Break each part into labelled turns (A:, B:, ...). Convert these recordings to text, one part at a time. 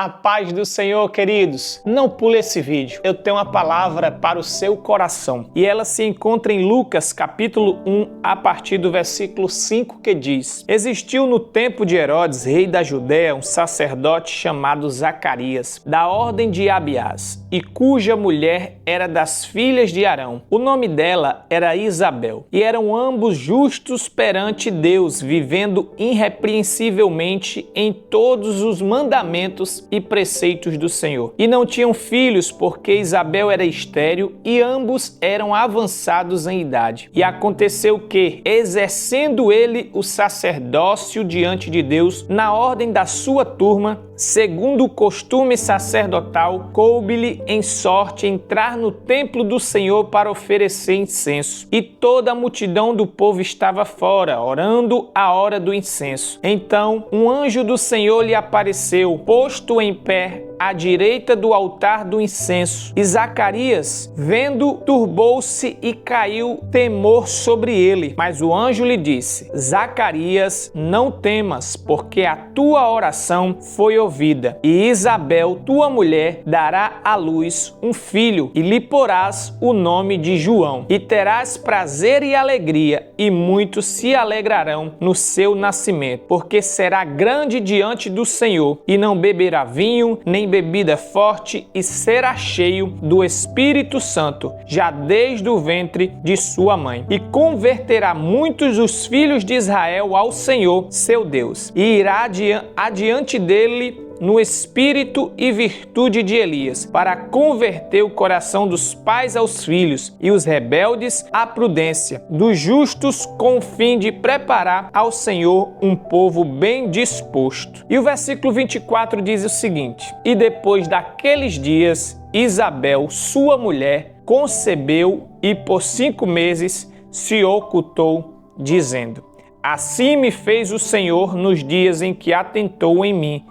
A: A paz do Senhor, queridos. Não pule esse vídeo. Eu tenho uma palavra para o seu coração. E ela se encontra em Lucas, capítulo 1, a partir do versículo 5, que diz: Existiu no tempo de Herodes, rei da Judéia, um sacerdote chamado Zacarias, da ordem de Abiás, e cuja mulher era das filhas de Arão. O nome dela era Isabel. E eram ambos justos perante Deus, vivendo irrepreensivelmente em todos os mandamentos e preceitos do Senhor. E não tinham filhos, porque Isabel era estéril e ambos eram avançados em idade. E aconteceu que, exercendo ele o sacerdócio diante de Deus, na ordem da sua turma, segundo o costume sacerdotal, coube-lhe em sorte entrar no templo do Senhor para oferecer incenso. E toda a multidão do povo estava fora, orando a hora do incenso. Então, um anjo do Senhor lhe apareceu, posto em pé à direita do altar do incenso. E Zacarias, vendo, turbou-se e caiu temor sobre ele. Mas o anjo lhe disse: Zacarias, não temas, porque a tua oração foi ouvida. E Isabel, tua mulher, dará à luz um filho, e lhe porás o nome de João. E terás prazer e alegria, e muitos se alegrarão no seu nascimento, porque será grande diante do Senhor, e não beberá vinho, nem bebida forte, e será cheio do Espírito Santo, já desde o ventre de sua mãe. E converterá muitos dos filhos de Israel ao Senhor, seu Deus, e irá adiante dele no espírito e virtude de Elias, para converter o coração dos pais aos filhos e os rebeldes à prudência, dos justos com o fim de preparar ao Senhor um povo bem disposto. E o versículo 24 diz o seguinte: E depois daqueles dias, Isabel, sua mulher, concebeu e por 5 meses se ocultou, dizendo: Assim me fez o Senhor nos dias em que atentou em mim,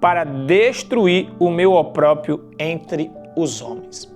A: para destruir o meu opróprio entre os homens.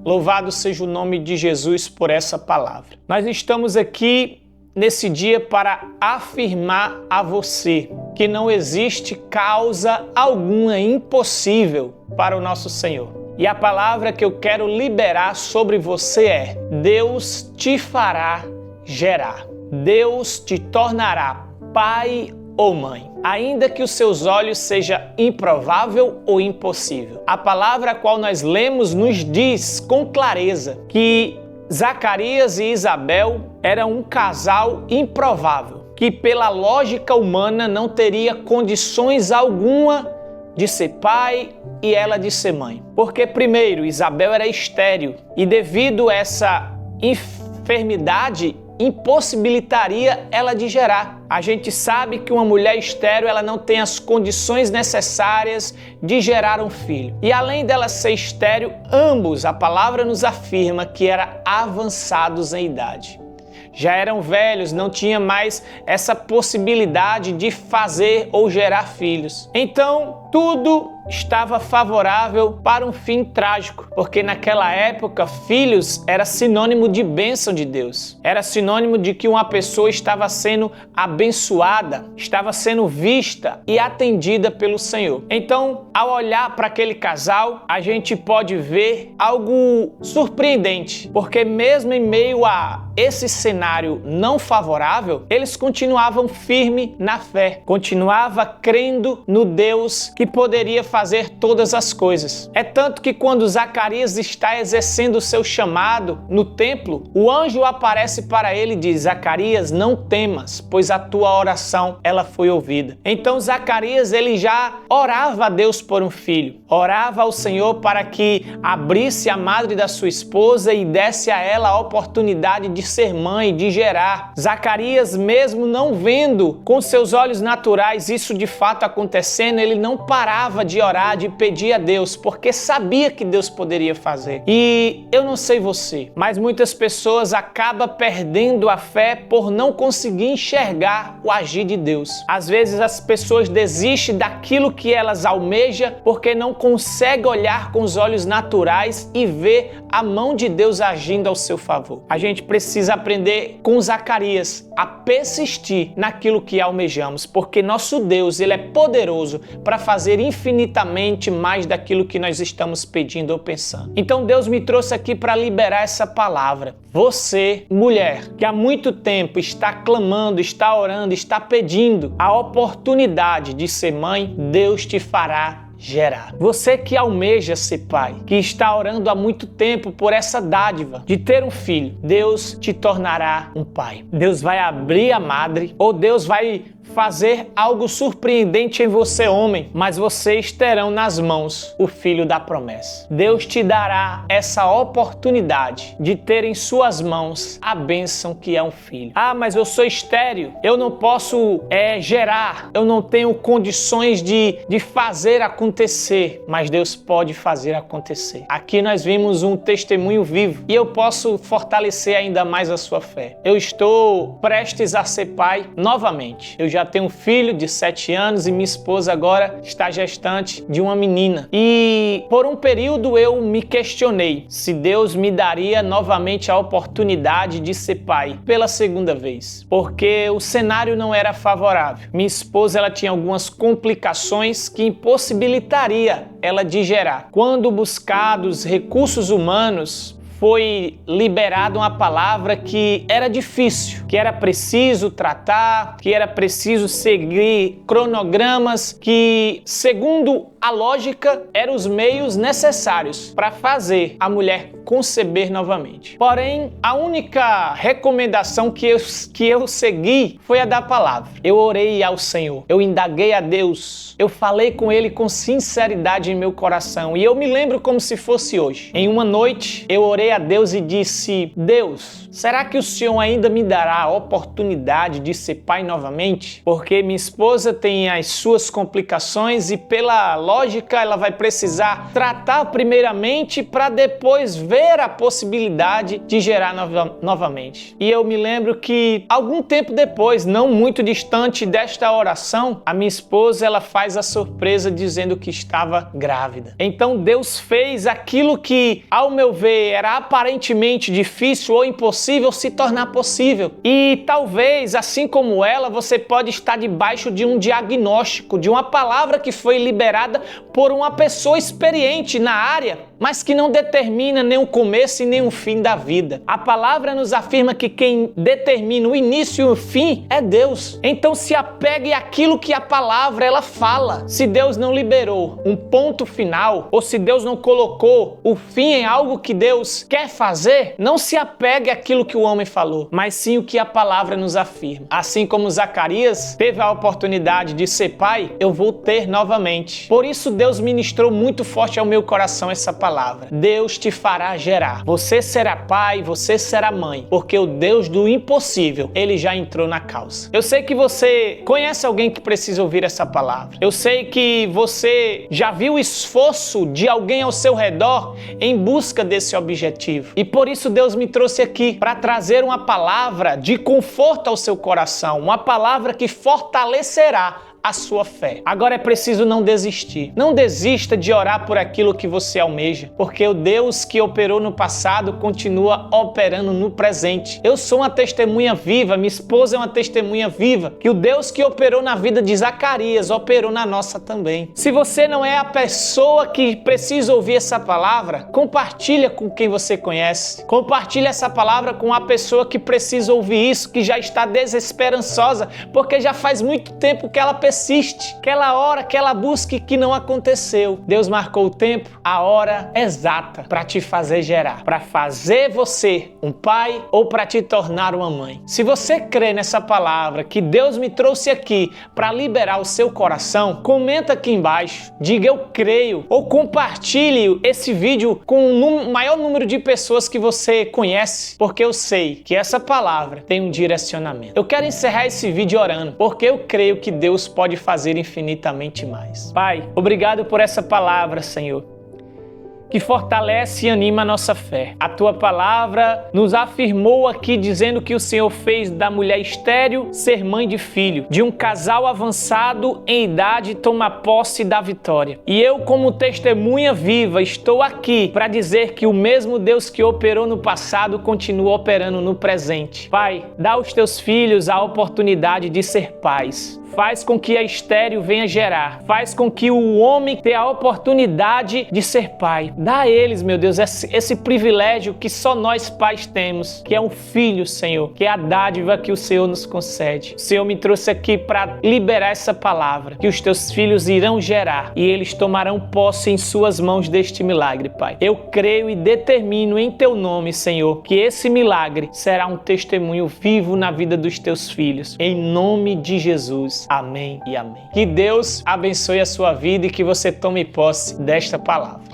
A: Louvado seja o nome de Jesus por essa palavra. Nós estamos aqui nesse dia para afirmar a você que não existe causa alguma impossível para o nosso Senhor. E a palavra que eu quero liberar sobre você é: Deus te fará gerar. Deus te tornará pai ou mãe, ainda que os seus olhos seja improvável ou impossível. A palavra a qual nós lemos nos diz com clareza que Zacarias e Isabel eram um casal improvável, que pela lógica humana não teria condições alguma de ser pai e ela de ser mãe. Porque primeiro, Isabel era estéril e devido a essa enfermidade impossibilitaria ela de gerar. A gente sabe que uma mulher estéril ela não tem as condições necessárias de gerar um filho. E além dela ser estéril, ambos, a palavra nos afirma que eram avançados em idade. Já eram velhos, não tinha mais essa possibilidade de fazer ou gerar filhos. Então, tudo estava favorável para um fim trágico, porque naquela época filhos era sinônimo de bênção de Deus. Era sinônimo de que uma pessoa estava sendo abençoada, estava sendo vista e atendida pelo Senhor. Então, ao olhar para aquele casal, a gente pode ver algo surpreendente, porque mesmo em meio a esse cenário não favorável, eles continuavam firmes na fé, continuavam crendo no Deus que poderia fazer todas as coisas. É tanto que quando Zacarias está exercendo o seu chamado no templo, o anjo aparece para ele e diz: Zacarias, não temas, pois a tua oração ela foi ouvida. Então Zacarias ele já orava a Deus por um filho, orava ao Senhor para que abrisse a madre da sua esposa e desse a ela a oportunidade de ser mãe, de gerar. Zacarias, mesmo não vendo com seus olhos naturais isso de fato acontecendo, ele não parava de orar, de pedir a Deus, porque sabia que Deus poderia fazer. E eu não sei você, mas muitas pessoas acabam perdendo a fé por não conseguir enxergar o agir de Deus. Às vezes as pessoas desistem daquilo que elas almejam porque não conseguem olhar com os olhos naturais e ver a mão de Deus agindo ao seu favor. A gente precisa aprender com Zacarias a persistir naquilo que almejamos, porque nosso Deus ele é poderoso para fazer fazer infinitamente mais daquilo que nós estamos pedindo ou pensando. Então Deus me trouxe aqui para liberar essa palavra. Você, mulher, que há muito tempo está clamando, está orando, está pedindo a oportunidade de ser mãe, Deus te fará gerar. Você que almeja ser pai, que está orando há muito tempo por essa dádiva de ter um filho, Deus te tornará um pai. Deus vai abrir a madre, ou Deus vai fazer algo surpreendente em você, homem, mas vocês terão nas mãos o filho da promessa. Deus te dará essa oportunidade de ter em suas mãos a bênção que é um filho. Ah, mas eu sou estéril, eu não posso gerar, eu não tenho condições de fazer acontecer, mas Deus pode fazer acontecer. Aqui nós vimos um testemunho vivo e eu posso fortalecer ainda mais a sua fé. Eu estou prestes a ser pai novamente. Eu já tenho um filho de 7 anos e minha esposa agora está gestante de uma menina. E por um período eu me questionei se Deus me daria novamente a oportunidade de ser pai pela segunda vez, porque o cenário não era favorável. Minha esposa ela tinha algumas complicações que impossibilitaria ela de gerar. Quando buscados recursos humanos, foi liberada uma palavra que era difícil, que era preciso tratar, que era preciso seguir cronogramas, que, segundo a lógica, eram os meios necessários para fazer a mulher conceber novamente. Porém, a única recomendação que eu segui foi a da palavra. Eu orei ao Senhor, eu indaguei a Deus, eu falei com Ele com sinceridade em meu coração e eu me lembro como se fosse hoje. Em uma noite, eu orei a Deus e disse: Deus, será que o Senhor ainda me dará a oportunidade de ser pai novamente? Porque minha esposa tem as suas complicações e pela lógica ela vai precisar tratar primeiramente para depois ver a possibilidade de gerar novamente. E eu me lembro que algum tempo depois, não muito distante desta oração, a minha esposa ela faz a surpresa dizendo que estava grávida. Então Deus fez aquilo que, ao meu ver, era aparentemente difícil ou impossível se tornar possível. E talvez, assim como ela, você pode estar debaixo de um diagnóstico, de uma palavra que foi liberada por uma pessoa experiente na área, mas que não determina nem o começo e nem o fim da vida. A palavra nos afirma que quem determina o início e o fim é Deus. Então se apegue àquilo que a palavra ela fala. Se Deus não liberou um ponto final, ou se Deus não colocou o fim em algo que Deus quer fazer, não se apegue àquilo que o homem falou, mas sim o que a palavra nos afirma. Assim como Zacarias teve a oportunidade de ser pai, eu vou ter novamente. Por isso Deus ministrou muito forte ao meu coração essa palavra. Deus te fará gerar. Você será pai, você será mãe, porque o Deus do impossível, ele já entrou na causa. Eu sei que você conhece alguém que precisa ouvir essa palavra. Eu sei que você já viu o esforço de alguém ao seu redor em busca desse objetivo. E por isso Deus me trouxe aqui para trazer uma palavra de conforto ao seu coração, uma palavra que fortalecerá a sua fé. Agora é preciso não desistir. Não desista de orar por aquilo que você almeja, porque o Deus que operou no passado continua operando no presente. Eu sou uma testemunha viva, minha esposa é uma testemunha viva, que o Deus que operou na vida de Zacarias operou na nossa também. Se você não é a pessoa que precisa ouvir essa palavra, compartilha com quem você conhece. Compartilha essa palavra com a pessoa que precisa ouvir isso, que já está desesperançosa, porque já faz muito tempo que ela persiste, que ela ora, que ela busca e que não aconteceu. Deus marcou o tempo, a hora exata para te fazer gerar, para fazer você um pai ou para te tornar uma mãe. Se você crê nessa palavra que Deus me trouxe aqui para liberar o seu coração, comenta aqui embaixo, diga eu creio, ou compartilhe esse vídeo com o maior número de pessoas que você conhece, porque eu sei que essa palavra tem um direcionamento. Eu quero encerrar esse vídeo orando, porque eu creio que Deus pode fazer infinitamente mais. Pai, obrigado por essa palavra, Senhor, que fortalece e anima a nossa fé. A Tua palavra nos afirmou aqui dizendo que o Senhor fez da mulher estéril ser mãe de filho, de um casal avançado em idade tomar posse da vitória. E eu, como testemunha viva, estou aqui para dizer que o mesmo Deus que operou no passado continua operando no presente. Pai, dá aos Teus filhos a oportunidade de ser pais. faz com que a estéril venha gerar, faz com que o homem tenha a oportunidade de ser pai. Dá a eles, meu Deus, esse privilégio que só nós pais temos, que é um filho, Senhor, que é a dádiva que o Senhor nos concede. O Senhor me trouxe aqui para liberar essa palavra, que os teus filhos irão gerar e eles tomarão posse em suas mãos deste milagre, Pai. Eu creio e determino em teu nome, Senhor, que esse milagre será um testemunho vivo na vida dos teus filhos. Em nome de Jesus. Amém e amém. Que Deus abençoe a sua vida e que você tome posse desta palavra.